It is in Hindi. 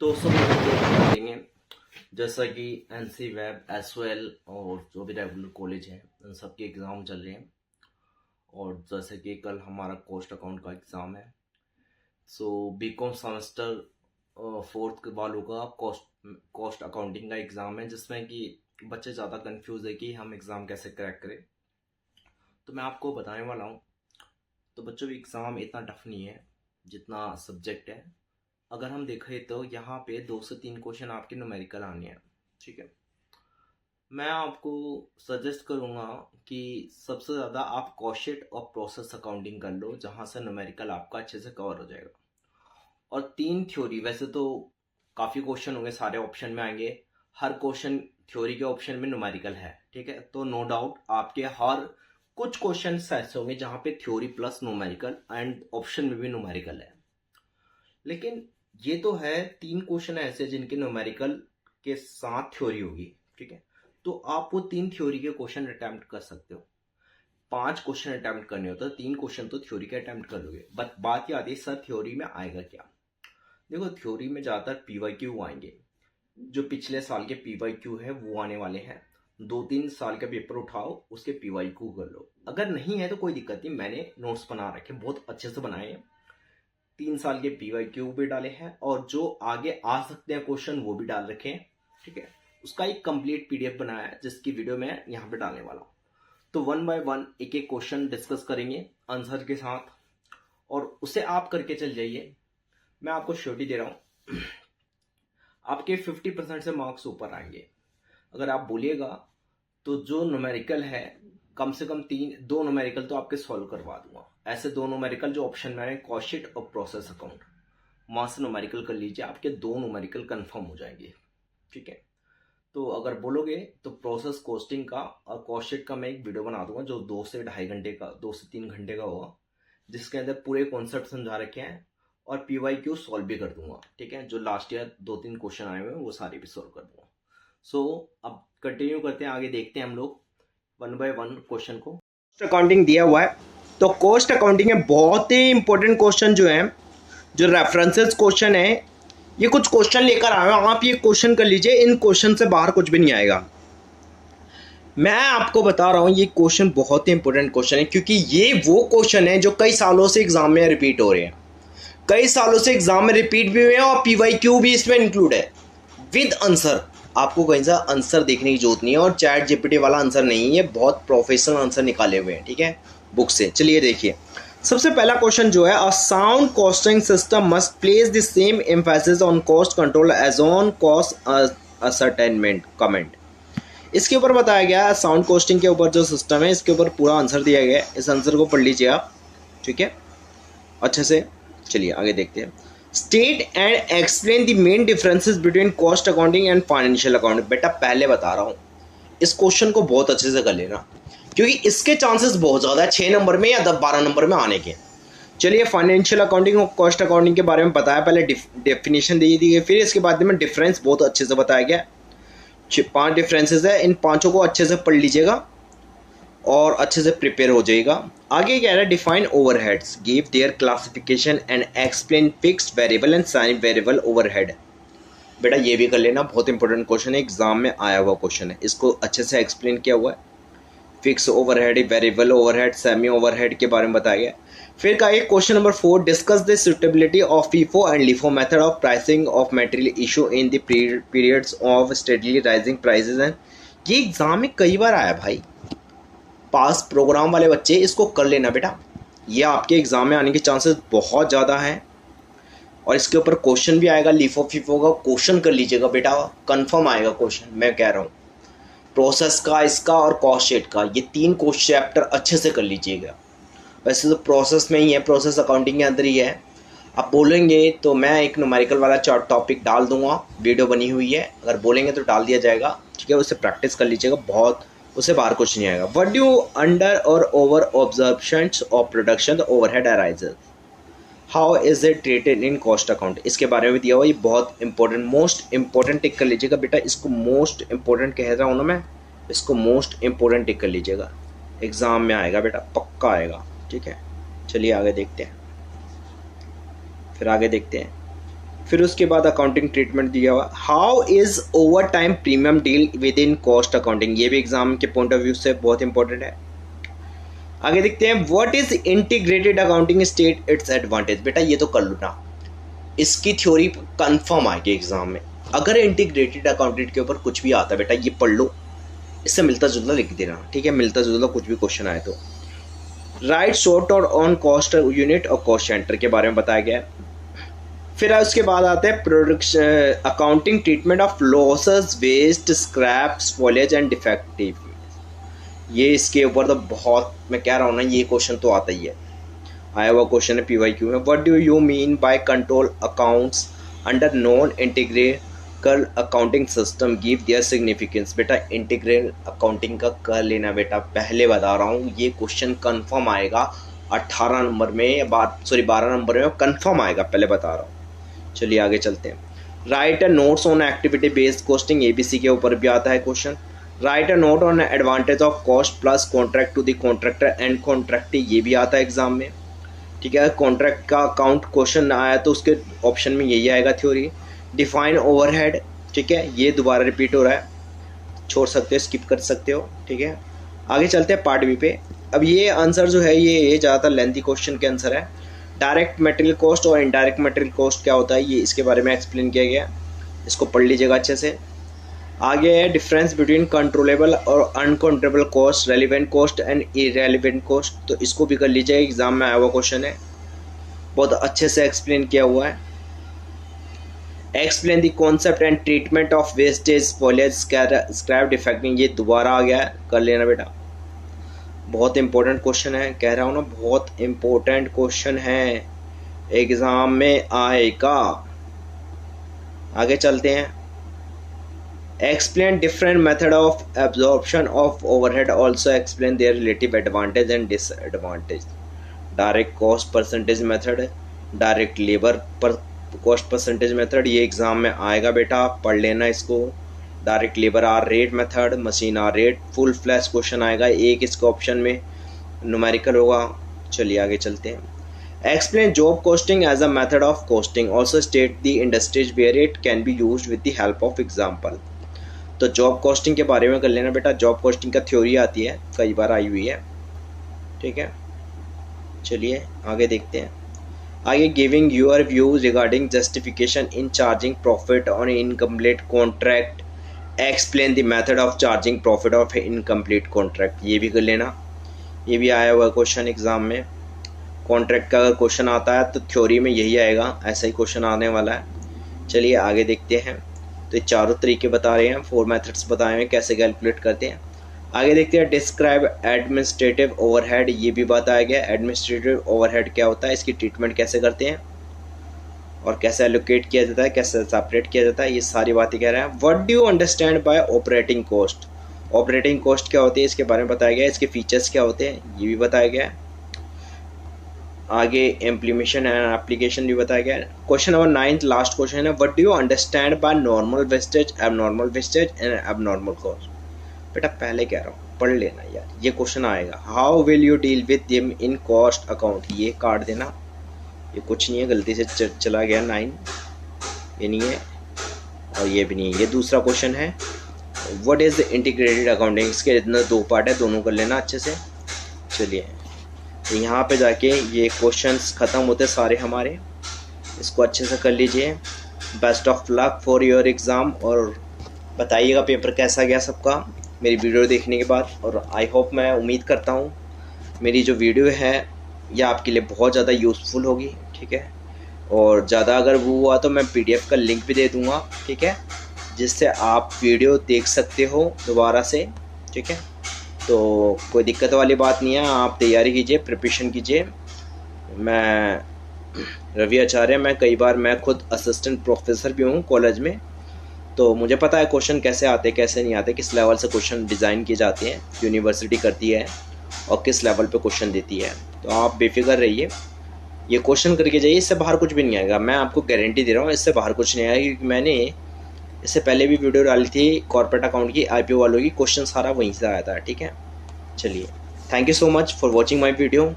तो सब लोग देंगे जैसा कि एनसी वेब एसओएल और जो भी रेगुलर कॉलेज है उन सबके एग्ज़ाम चल रहे हैं। और जैसे कि कल हमारा कॉस्ट अकाउंट का एग्ज़ाम है। सो बीकॉम सेमेस्टर फोर्थ के वालों का कॉस्ट अकाउंटिंग का एग्ज़ाम है, जिसमें कि बच्चे ज़्यादा कंफ्यूज है कि हम एग्ज़ाम कैसे क्रैक करें। तो मैं आपको बताने वाला हूँ। तो बच्चों, एग्ज़ाम इतना टफ नहीं है जितना सब्जेक्ट है। अगर हम देखें तो यहाँ पे 2 से 3 क्वेश्चन आपके न्यूमेरिकल आने हैं, ठीक है। मैं आपको सजेस्ट करूँगा कि सबसे ज़्यादा आप कॉस्ट और प्रोसेस अकाउंटिंग कर लो, जहाँ से न्यूमेरिकल आपका अच्छे से कवर हो जाएगा। और 3 थ्योरी, वैसे तो काफ़ी क्वेश्चन होंगे, सारे ऑप्शन में आएंगे। हर क्वेश्चन थ्योरी के ऑप्शन में न्यूमेरिकल है, ठीक है। तो नो डाउट आपके हर कुछ क्वेश्चन ऐसे होंगे जहाँ पे theory plus numerical and option में भी न्यूमेरिकल है। लेकिन ये तो है 3 क्वेश्चन ऐसे जिनके न्यूमेरिकल के साथ थ्योरी होगी, ठीक है। तो आप वो 3 थ्योरी के क्वेश्चन अटेम्प्ट कर सकते हो। 5 क्वेश्चन अटेम्प्ट करने होते हैं, 3 क्वेश्चन तो थ्योरी के अटेम्प्ट कर लोगे। बट बात ये आती है, सर थ्योरी में आएगा क्या। देखो, थ्योरी में ज़्यादातर पीवाईक्यू आएंगे। जो पिछले साल के पीवाईक्यू है वो आने वाले हैं। 2-3 साल का पेपर उठाओ, उसके पीवाईक्यू कर लो। अगर नहीं है तो कोई दिक्कत नहीं, मैंने नोट्स बना रखे, बहुत अच्छे से बनाए हैं। 3 साल के पीवाईक्यू भी डाले हैं और जो आगे आ सकते हैं क्वेश्चन वो भी डाल रखे हैं, ठीक है। उसका एक कंप्लीट पीडीएफ बनाया है जिसकी वीडियो मैं यहाँ पे डालने वाला हूँ। तो 1 बाय 1 एक एक क्वेश्चन डिस्कस करेंगे आंसर के साथ, और उसे आप करके चल जाइए। मैं आपको श्योरिटी दे रहा हूँ आपके 50% से मार्क्स ऊपर आएंगे। अगर आप बोलिएगा तो जो न्यूमेरिकल है कम से कम 2 न्यूमेरिकल तो आपके सॉल्व करवा दूंगा। ऐसे 2 न्यूमेरिकल जो ऑप्शन में है, कॉस्ट और प्रोसेस अकाउंट, वहां से न्यूमेरिकल कर लीजिए, आपके 2 न्यूमेरिकल कंफर्म हो जाएंगे, ठीक है। तो अगर बोलोगे तो प्रोसेस कॉस्टिंग का और कॉस्ट का मैं एक वीडियो बना दूंगा जो 2 से 2.5 घंटे का, 2 से 3 घंटे का होगा, जिसके अंदर पूरे कॉन्सेप्ट समझा रखे हैं और पीवाईक्यू सॉल्व भी कर दूंगा, ठीक है। जो लास्ट ईयर 2-3 क्वेश्चन आए हुए हैं वो सारे भी सॉल्व कर दूंगा। सो अब कंटिन्यू करते हैं, आगे देखते हैं हम लोग 1 बाय 1 क्वेश्चन को। कॉस्ट अकाउंटिंग दिया हुआ है, तो कॉस्ट अकाउंटिंग में बहुत ही इंपॉर्टेंट क्वेश्चन जो है, जो रेफरेंसेस क्वेश्चन है, ये कुछ क्वेश्चन लेकर आए हैं। आप ये क्वेश्चन कर लीजिए, इन क्वेश्चन से बाहर कुछ भी नहीं आएगा। मैं आपको बता रहा हूँ ये क्वेश्चन बहुत ही इंपॉर्टेंट क्वेश्चन है, क्योंकि ये वो क्वेश्चन है जो कई सालों से एग्जाम में रिपीट हो रहे हैं। कई सालों से एग्जाम में रिपीट भी हुए हैं और पीवाईक्यू भी इसमें इंक्लूड है विद आंसर। आपको कहीं सा आंसर देखने की जरूरत नहीं है, और चैट जीपीटी वाला आंसर नहीं है, बहुत प्रोफेशनल आंसर निकाले हुए हैं, ठीक है, बुक से। चलिए देखिए, सबसे पहला क्वेश्चन जो है, a sound costing system must place the same emphasis on cost control as on cost ascertainment comment. इसके ऊपर बताया गया है, साउंड कॉस्टिंग के ऊपर जो सिस्टम है, इसके ऊपर पूरा आंसर दिया गया है। इस आंसर को पढ़ लीजिए आप, ठीक है, अच्छे से। चलिए आगे देखते हैं। State and explain the main differences between cost accounting and financial accounting. बेटा पहले बता रहा हूँ, इस क्वेश्चन को बहुत अच्छे से कर लेना, क्योंकि इसके चांसेस बहुत ज़्यादा है 6 नंबर में या 12 नंबर में आने के। चलिए, फाइनेंशियल अकाउंटिंग और कॉस्ट अकाउंटिंग के बारे में बताया, पहले डेफिनेशन दे दी गई, फिर इसके बाद में डिफरेंस बहुत अच्छे से बताया गया। 5 डिफरेंसेस है, इन 5 को अच्छे से पढ़ लीजिएगा और अच्छे से प्रिपेयर हो जाएगा। आगे कह रहा है, define overheads, give their classification and explain fixed variable and semi variable overhead. बेटा ये भी कर लेना, बहुत इंपॉर्टेंट क्वेश्चन है, एग्जाम में आया हुआ क्वेश्चन है, इसको अच्छे से एक्सप्लेन किया हुआ है। Fix overhead, variable overhead, semi overhead के बारे में बताया गया। फिर का एक question number 4, discuss the suitability of FIFO and LIFO method of pricing of material issue in the periods of steadily rising prices. And ये एग्जाम में कई बार आया भाई, पास प्रोग्राम वाले बच्चे इसको कर लेना बेटा, ये आपके एग्जाम में आने के चांसेस बहुत ज़्यादा हैं। और इसके ऊपर क्वेश्चन भी आएगा, लिफो फीफो का क्वेश्चन कर लीजिएगा बेटा, कंफर्म आएगा क्वेश्चन, मैं कह रहा हूँ। प्रोसेस का, इसका और कॉस्ट शीट का, ये 3 क्वेश्चन चैप्टर अच्छे से कर लीजिएगा। वैसे तो प्रोसेस में ही है, प्रोसेस अकाउंटिंग के अंदर ही है। आप बोलेंगे तो मैं एक न्यूमेरिकल वाला टॉपिक डाल दूंगा, वीडियो बनी हुई है, अगर बोलेंगे तो डाल दिया जाएगा, ठीक है। उससे प्रैक्टिस कर लीजिएगा, बहुत उससे बाहर कुछ नहीं आएगा। व्हाट डू अंडर और over observations of production the overhead arises, how is it treated in cost account, इसके बारे में भी दिया हुआ। ये बहुत इंपॉर्टेंट, मोस्ट इंपॉर्टेंट टिक कर लीजिएगा बेटा, इसको मोस्ट इंपॉर्टेंट कह रहा हूँ ना मैं, इसको मोस्ट इंपॉर्टेंट टिक कर लीजिएगा, एग्जाम में आएगा बेटा, पक्का आएगा, ठीक है। चलिए आगे देखते हैं, फिर आगे देखते हैं। फिर उसके बाद अकाउंटिंग ट्रीटमेंट दिया हुआ, how is over time premium deal with in cost accounting, ये भी एग्जाम के पॉइंट ऑफ व्यू से बहुत इंपॉर्टेंट है। आगे देखते हैं, what is integrated accounting state it's advantage, बेटा ये तो कर लो ना, इसकी थ्योरी कंफर्म आएगी एग्जाम में। अगर इंटीग्रेटेड अकाउंटिंग के ऊपर कुछ भी आता है बेटा ये पढ़ लो, इससे मिलता जुलता लिख देना, ठीक है, मिलता जुलता कुछ भी क्वेश्चन आए तो। राइट शॉर्ट और ऑन कॉस्ट यूनिट और कॉस्ट सेंटर के बारे में बताया गया है। फिर उसके बाद आता है production accounting treatment of losses, waste, scrap, spoilage and defective, ये इसके ऊपर तो बहुत, मैं कह रहा हूँ ना, ये क्वेश्चन तो आता ही है, आया हुआ क्वेश्चन है PYQ में। What do you mean by control accounts under non integrated accounting system, give their significance, बेटा इंटीग्रेटेड अकाउंटिंग का कर लेना बेटा, पहले बता रहा हूँ ये क्वेश्चन कंफर्म आएगा 18 नंबर में या 12 नंबर में कंफर्म आएगा, पहले बता रहा हूँ। चलिए आगे चलते हैं। Write a notes on activity based costing, ABC के ऊपर भी आता है question. Write a note on advantage of cost plus contract to the contractor and contract, ये भी आता है एग्जाम में, ठीक है। कॉन्ट्रैक्ट का अकाउंट क्वेश्चन आया तो उसके ऑप्शन में यही आएगा थ्योरी। डिफाइन ओवरहेड, ठीक है, ये दोबारा रिपीट हो रहा है, छोड़ सकते हो, स्किप कर सकते हो, ठीक है। आगे चलते हैं पार्ट B पे। अब ये आंसर जो है ये ज़्यादातर लेंथी क्वेश्चन के आंसर है। डायरेक्ट मटेरियल कॉस्ट और इनडायरेक्ट मटेरियल कॉस्ट क्या होता है, ये इसके बारे में एक्सप्लेन किया गया, इसको पढ़ लीजिएगा अच्छे से। आगे है डिफरेंस बिटवीन कंट्रोलेबल और uncontrollable cost, relevant cost and irrelevant cost, तो इसको भी कर लीजिए, एग्जाम में आया हुआ क्वेश्चन है, बहुत अच्छे से एक्सप्लेन किया हुआ है। Explain the concept and treatment of wastage, spoilage, scrap, defecting, ये दोबारा आ गया है, कर लेना बेटा, बहुत इंपॉर्टेंट क्वेश्चन है, कह रहा हूँ ना बहुत इंपॉर्टेंट क्वेश्चन है, एग्जाम में आएगा। आगे चलते हैं। Explain different method of absorption of overhead, also explain their relative advantage and disadvantage. Direct cost percentage method, direct labour per cost percentage method, ये एग्जाम में आएगा बेटा, पढ़ लेना इसको। Direct labour hour rate method, machine hour rate, full fledged question आएगा, एक इसका ऑप्शन में न्यूमेरिकल होगा। चलिए आगे चलते हैं। Explain job costing as a method of costing, also state the industries where it can be used with the help of example, तो जॉब कॉस्टिंग के बारे में कर लेना बेटा, जॉब कॉस्टिंग का थ्योरी आती है, कई बार आई हुई है, ठीक है। चलिए आगे देखते हैं। आगे giving your view regarding justification in charging profit on incomplete contract, explain the method of charging profit of incomplete contract, ये भी कर लेना, ये भी आया हुआ क्वेश्चन एग्जाम में। कॉन्ट्रैक्ट का अगर क्वेश्चन आता है तो थ्योरी में यही आएगा, ऐसा ही क्वेश्चन आने वाला है। चलिए आगे देखते हैं। तो ये चारों तरीके बता रहे हैं, 4 मेथड्स बताए हैं कैसे कैलकुलेट करते हैं। आगे देखते हैं। डिस्क्राइब एडमिनिस्ट्रेटिव ओवरहेड, ये भी बताया गया, एडमिनिस्ट्रेटिव ओवरहेड क्या होता है, इसकी ट्रीटमेंट कैसे करते हैं और कैसे एलोकेट किया जाता है, कैसे सेपरेट किया जाता है, ये सारी बातें कह रहे हैं। What do you understand by operating cost, operating cost क्या होती है, इसके बारे में बताया गया है, इसके फीचर्स क्या होते हैं ये भी बताया गया है। आगे इम्प्लीमेशन एंड एप्लीकेशन भी बताया गया है। क्वेश्चन नंबर 9 लास्ट क्वेश्चन है, what do you understand by normal wastage, abnormal wastage and abnormal cost, बेटा पहले कह रहा हूँ पढ़ लेना यार, ये क्वेश्चन आएगा। How will you deal with them in cost account, ये काट देना, ये कुछ नहीं है, गलती से चला गया 9, ये नहीं है और ये भी नहीं है। ये दूसरा क्वेश्चन है, what is the integrated accounting, इसके इतना 2 पार्ट है, दोनों कर लेना अच्छे से। चलिए तो यहाँ पे जाके ये क्वेश्चंस ख़त्म होते सारे हमारे, इसको अच्छे से कर लीजिए। Best of luck for your exam, और बताइएगा पेपर कैसा गया सबका मेरी वीडियो देखने के बाद। और आई होप, मैं उम्मीद करता हूँ मेरी जो वीडियो है ये आपके लिए बहुत ज़्यादा यूज़फुल होगी, ठीक है। और ज़्यादा अगर वो हुआ तो मैं PDF का लिंक भी दे दूँगा, ठीक है, जिससे आप वीडियो देख सकते हो दोबारा से, ठीक है। तो कोई दिक्कत वाली बात नहीं है, आप तैयारी कीजिए, प्रिपरेशन कीजिए। मैं रवि आचार्य, मैं खुद असिस्टेंट प्रोफेसर भी हूँ कॉलेज में, तो मुझे पता है क्वेश्चन कैसे आते कैसे नहीं आते, किस लेवल से क्वेश्चन डिज़ाइन किए जाते हैं, यूनिवर्सिटी करती है और किस लेवल पे क्वेश्चन देती है। तो आप बेफिक्र रहिए, ये क्वेश्चन करके जाइए, इससे बाहर कुछ भी नहीं आएगा, मैं आपको गारंटी दे रहा हूँ, इससे बाहर कुछ नहीं आएगा, क्योंकि मैंने इससे पहले भी वीडियो डाली थी कॉर्पोरेट अकाउंट की, IPO वालों की, क्वेश्चन सारा वहीं से आया था, ठीक है। चलिए, thank you so much for watching my video.